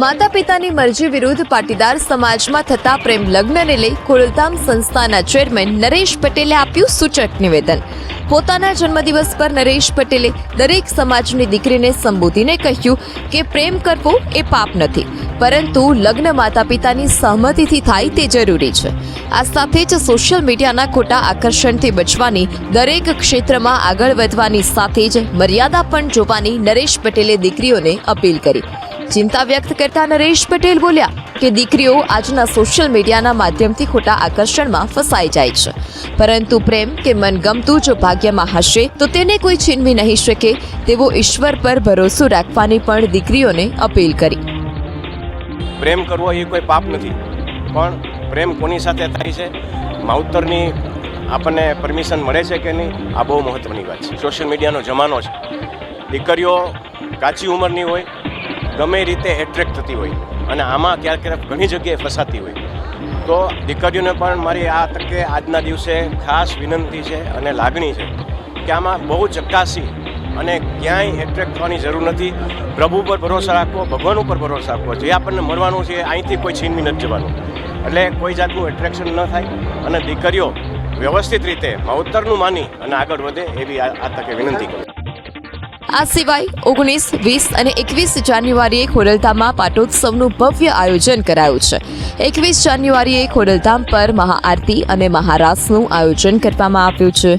માતા પિતાની મરજી વિરુદ્ધ પાટીદાર સમાજમાં થતા પ્રેમ લગ્નને લઈ ખોડલધામ સંસ્થાના ચેરમેન નરેશ પટેલે આપ્યું સૂચક નિવેદન. પોતાના જન્મદિવસ પર નરેશ પટેલે દરેક સમાજની દીકરીને સંબોધીને કહ્યું કે પ્રેમ કરવો એ પાપ નથી, પરંતુ લગ્ન માતા પિતાની સહમતિથી થાય તે જરૂરી છે. આ સાથે જ સોશિયલ મીડિયાના ખોટા આકર્ષણથી બચવાની, દરેક ક્ષેત્રમાં આગળ વધવાની સાથે જ મર્યાદા પણ જોવાની નરેશ પટેલે દીકરીઓને અપીલ કરી. ચિંતા વ્યક્ત કરતા નરેશ પટેલ બોલ્યા કે દીકરીઓ આજના સોશિયલ મીડિયાના માધ્યમથી ખોટા આકર્ષણમાં ફસાઈ જાય છે, પરંતુ પ્રેમ કે મનગમતું જો ભાગ્યમાં હશે તો તેને કોઈ છીનવી નહીં શકે તેવો ઈશ્વર પર ભરોસો રાખવાની પણ દીકરીઓને અપીલ કરી. પ્રેમ કરવો એ કોઈ પાપ નથી, પણ પ્રેમ કોની સાથે થાય છે, માવતરની આપણને પરમિશન મળે છે કે નહીં, આ બહુ મહત્ત્વની વાત છે. સોશિયલ મીડિયાનો જમાનો છે. દીકરીઓ કાચી ઉંમરની હોય, ગમે રીતે એટ્રેક્ટ થતી હોય અને આમાં ક્યારેક ક્યારેક ઘણી જગ્યાએ ફસાતી હોય. તો દીકરીઓને પણ મારી આ તકે આજના દિવસે ખાસ વિનંતી છે અને લાગણી છે કે આમાં બહુ ચકાસી અને ક્યાંય એટ્રેક્ટ થવાની જરૂર નથી. પ્રભુ પર ભરોસા રાખવો, ભગવાન ઉપર ભરોસા રાખવો. જે આપણને મળવાનું છે અહીંથી કોઈ છીનવી નથી જવાનું, એટલે કોઈ જાતનું એટ્રેક્શન ન થાય અને દીકરીઓ વ્યવસ્થિત રીતે માવતરનું માની અને આગળ વધે એવી આ તકે વિનંતી કરું. આ સિવાય 19, 20 અને 21 જાન્યુઆરીએ ખોડલધામમાં પાટોત્સવનું ભવ્ય આયોજન કરાયું છે. 21 જાન્યુઆરીએ ખોડલધામ પર મહાઆરતી અને મહારાસનું આયોજન કરવામાં આવ્યું છે.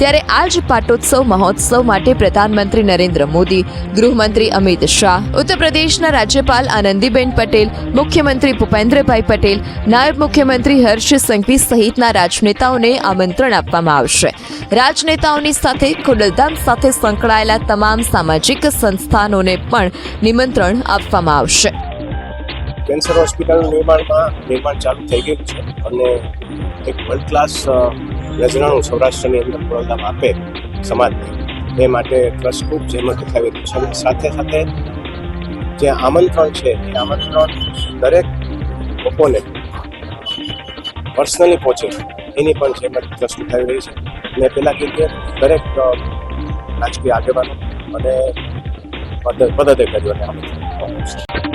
ત્યારે આ જ પાટોત્સવ મહોત્સવ માટે પ્રધાનમંત્રી નરેન્દ્ર મોદી, ગૃહમંત્રી અમિત શાહ, ઉત્તર પ્રદેશના રાજ્યપાલ આનંદીબેન પટેલ, મુખ્યમંત્રી ભૂપેન્દ્રભાઈ પટેલ, નાયબ મુખ્યમંત્રી હર્ષ સંઘવી સહિતના રાજનેતાઓને આમંત્રણ આપવામાં આવશે. રાજનેતાઓની સાથે ખોડલધામ સાથે સંકળાયેલા તમામ સામાજિક સંસ્થાનોને પણ નિમંત્રણ આપવામાં આવશે. કેન્સર હોસ્પિટલનું નિર્માણ ચાલુ થઈ ગયું છે અને એક વર્લ્ડ ક્લાસ નજરાણું સૌરાષ્ટ્રની અંદર ખોડલધામ આપે સમાજને, એ માટે ટ્રસ્ટ ખૂબ જહેમત ઉઠાવી રહ્યું છે. અને સાથે સાથે જે આમંત્રણ છે એ આમંત્રણ દરેક લોકોને પર્સનલી પહોંચે એની પણ જહેમત ટ્રસ્ટ ઉઠાવી રહી છે. અને પહેલાં કીધું દરેક રાજકીય આગેવાનો અને પદાધિકારીઓને આમંત્રણ